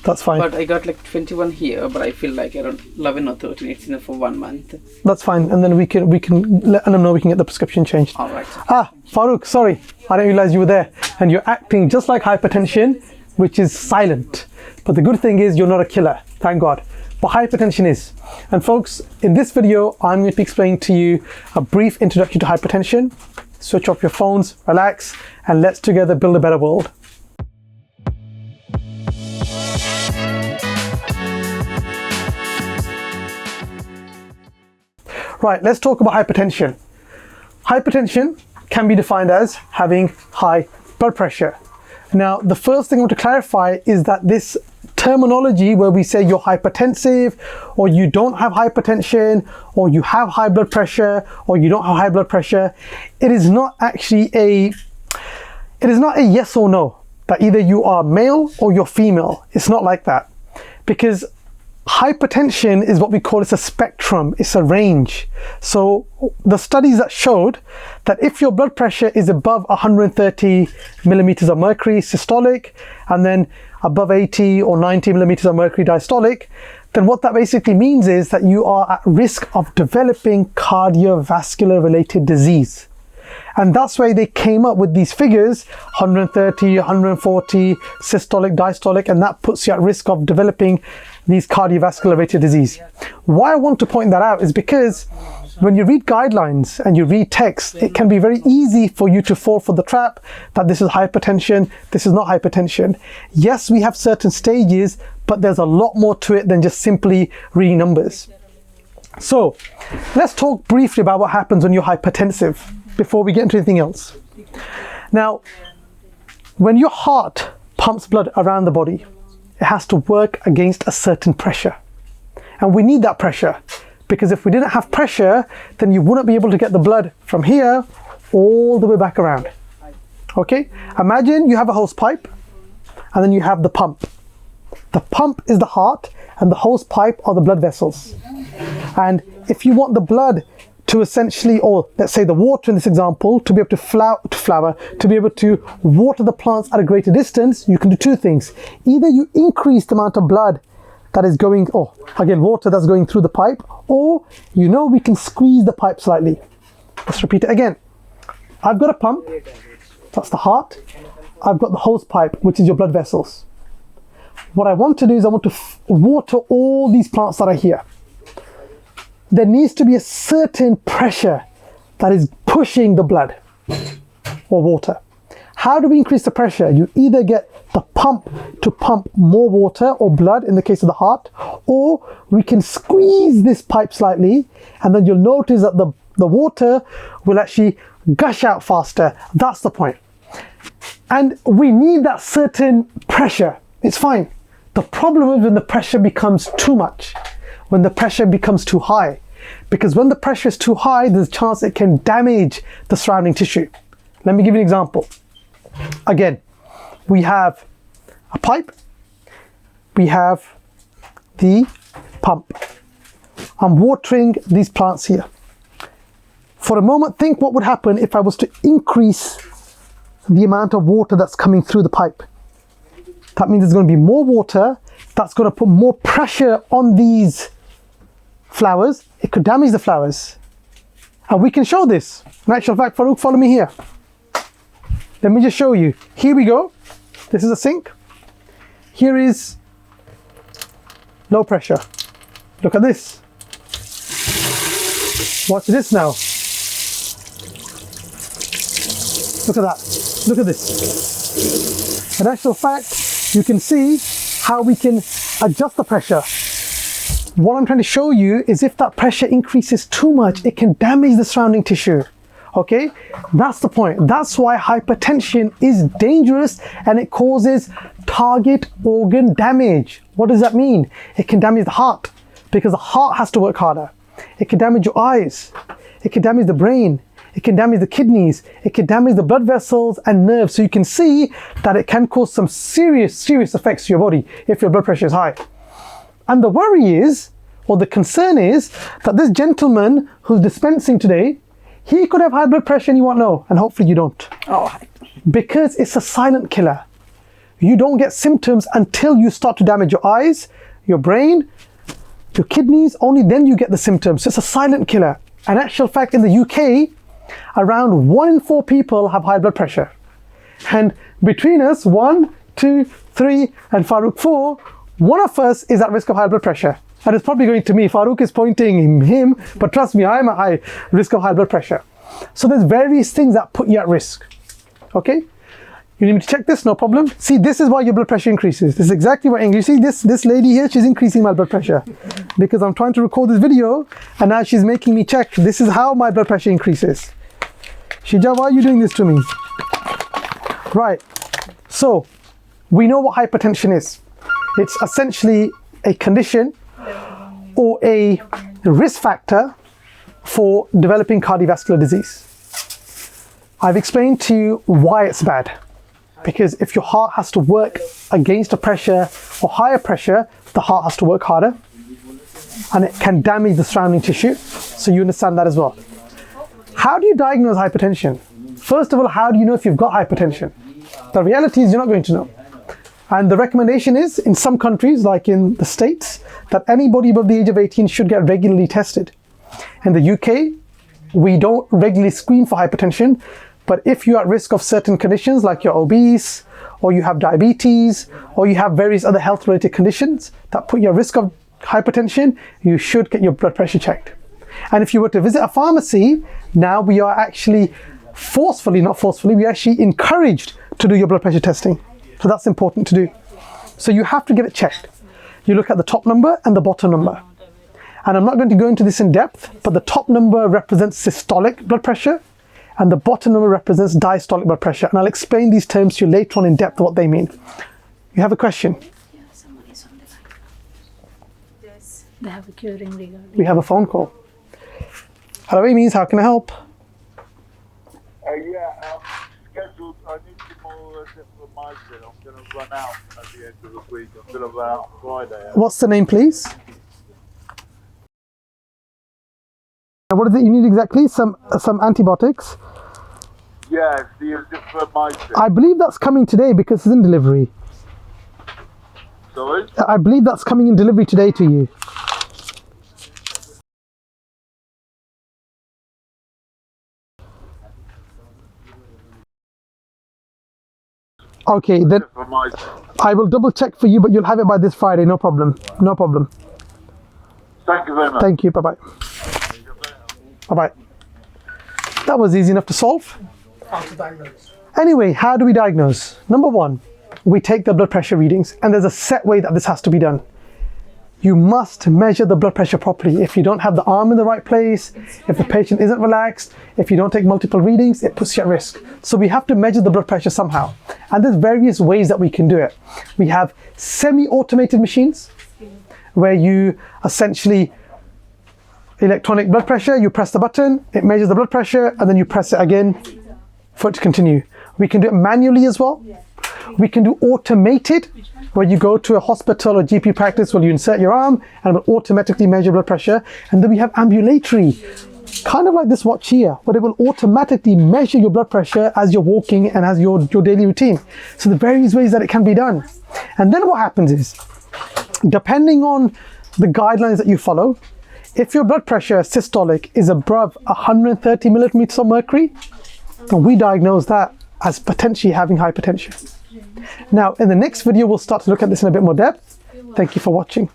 That's fine. But I got like 21 here, but I feel like around 11 or 13. It's enough for 1 month. That's fine. And then we can let them know we can get the prescription changed. All right. Farooq, sorry. I didn't realize you were there. And you're acting just like hypertension, which is silent. But the good thing is you're not a killer. Thank God. But hypertension is. And folks, in this video, I'm going to be explaining to you a brief introduction to hypertension. Switch off your phones, relax, and let's together build a better world. Right, let's talk about hypertension. Hypertension can be defined as having high blood pressure. Now, the first thing I want to clarify is that this terminology where we say you're hypertensive, or you don't have hypertension, or you have high blood pressure, or you don't have high blood pressure, it is not a yes or no, that either you are male or you're female. It's not like that, because hypertension is what we call, it's a spectrum, it's a range. So the studies that showed that if your blood pressure is above 130 millimeters of mercury systolic, and then above 80 or 90 millimeters of mercury diastolic, then what that basically means is that you are at risk of developing cardiovascular related disease. And that's why they came up with these figures, 130, 140, systolic, diastolic, and that puts you at risk of developing these cardiovascular related disease. Why I want to point that out is because when you read guidelines and you read text, it can be very easy for you to fall for the trap that this is hypertension, this is not hypertension. Yes, we have certain stages, but there's a lot more to it than just simply reading numbers. So let's talk briefly about what happens when you're hypertensive before we get into anything else. Now, when your heart pumps blood around the body, it has to work against a certain pressure. And we need that pressure, because if we didn't have pressure, then you wouldn't be able to get the blood from here all the way back around. Okay? Imagine you have a hose pipe, and then you have the pump. The pump is the heart, and the hose pipe are the blood vessels. And if you want the blood to essentially, or let's say the water in this example, to be able to be able to water the plants at a greater distance, you can do two things. Either you increase the amount of blood that is going, or again, water that's going through the pipe, or we can squeeze the pipe slightly. Let's repeat it again. I've got a pump, that's the heart. I've got the hose pipe, which is your blood vessels. What I want to do is I want to water all these plants that are here. There needs to be a certain pressure that is pushing the blood or water. How do we increase the pressure? You either get the pump to pump more water or blood in the case of the heart, or we can squeeze this pipe slightly, and then you'll notice that the water will actually gush out faster. That's the point. And we need that certain pressure. It's fine. The problem is when the pressure becomes too much, when the pressure becomes too high. Because when the pressure is too high, there's a chance it can damage the surrounding tissue. Let me give you an example. Again, we have a pipe, we have the pump. I'm watering these plants here. For a moment, think what would happen if I was to increase the amount of water that's coming through the pipe. That means there's going to be more water, that's going to put more pressure on these flowers. It could damage the flowers. And we can show this. In actual fact, Farooq, follow me here. Let me just show you. Here we go. This is a sink. Here is low pressure. Look at this. Watch this now. Look at that. Look at this. In actual fact, you can see how we can adjust the pressure. What I'm trying to show you is if that pressure increases too much, it can damage the surrounding tissue. Okay, that's the point. That's why hypertension is dangerous, and it causes target organ damage. What does that mean? It can damage the heart, because the heart has to work harder. It can damage your eyes. It can damage the brain. It can damage the kidneys. It can damage the blood vessels and nerves. So you can see that it can cause some serious effects to your body if your blood pressure is high. And the worry is, or the concern is, that this gentleman who's dispensing today, he could have high blood pressure and you won't know, and hopefully you don't. Oh. Because it's a silent killer. You don't get symptoms until you start to damage your eyes, your brain, your kidneys. Only then you get the symptoms. So it's a silent killer. In actual fact, in the UK, around 1 in 4 people have high blood pressure. And between us, 1, 2, 3, and Farouk 4, one of us is at risk of high blood pressure. And it's probably going to me. Farouk is pointing him, but trust me, I'm at high risk of high blood pressure. So there's various things that put you at risk. Okay? You need me to check this? No problem. See, this is why your blood pressure increases. This is exactly what you see. This lady here, she's increasing my blood pressure because I'm trying to record this video, and now she's making me check. This is how my blood pressure increases. Shija, why are you doing this to me? Right. So we know what hypertension is. It's essentially a condition or a risk factor for developing cardiovascular disease. I've explained to you why it's bad. Because if your heart has to work against a pressure or higher pressure, the heart has to work harder. And it can damage the surrounding tissue. So you understand that as well. How do you diagnose hypertension? First of all, how do you know if you've got hypertension? The reality is you're not going to know. And the recommendation is, in some countries, like in the States, that anybody above the age of 18 should get regularly tested. In the UK, we don't regularly screen for hypertension, but if you're at risk of certain conditions, like you're obese, or you have diabetes, or you have various other health-related conditions that put you at risk of hypertension, you should get your blood pressure checked. And if you were to visit a pharmacy, now we are actually not forcefully, we are actually encouraged to do your blood pressure testing. So that's important to do. So you have to get it checked. You look at the top number and the bottom number. And I'm not going to go into this in depth, but the top number represents systolic blood pressure and the bottom number represents diastolic blood pressure. And I'll explain these terms to you later on in depth what they mean. You have a question? Yeah, someone is on the line. Yes. They have a query regarding. We have a phone call. Hello, Amy, how can I help? Scheduled. I need to more for my bill. I'm going to run out at the end of the week. I'm going to run out Friday. What's the name, please? What is it you need exactly? Some antibiotics? Yes, the for my bill. I believe that's coming today because it's in delivery. Sorry? I believe that's coming in delivery today to you. Okay, then For my I will double check for you, but you'll have it by this Friday, no problem. No problem. Thank you very much. Thank you, bye-bye. Bye-bye. That was easy enough to solve. Anyway, how do we diagnose? Number one, we take the blood pressure readings, and there's a set way that this has to be done. You must measure the blood pressure properly. If you don't have the arm in the right place, if the patient isn't relaxed, if you don't take multiple readings, it puts you at risk. So we have to measure the blood pressure somehow. And there's various ways that we can do it. We have semi-automated machines where you essentially electronic blood pressure, you press the button, it measures the blood pressure, and then you press it again for it to continue. We can do it manually as well. We can do automated, where you go to a hospital or GP practice where you insert your arm and it will automatically measure blood pressure. And then we have ambulatory, kind of like this watch here, but it will automatically measure your blood pressure as you're walking and as your daily routine. So the various ways that it can be done. And then what happens is, depending on the guidelines that you follow, if your blood pressure systolic is above 130 millimeters of mercury, then we diagnose that as potentially having hypertension. Now, in the next video, we'll start to look at this in a bit more depth. Thank you for watching.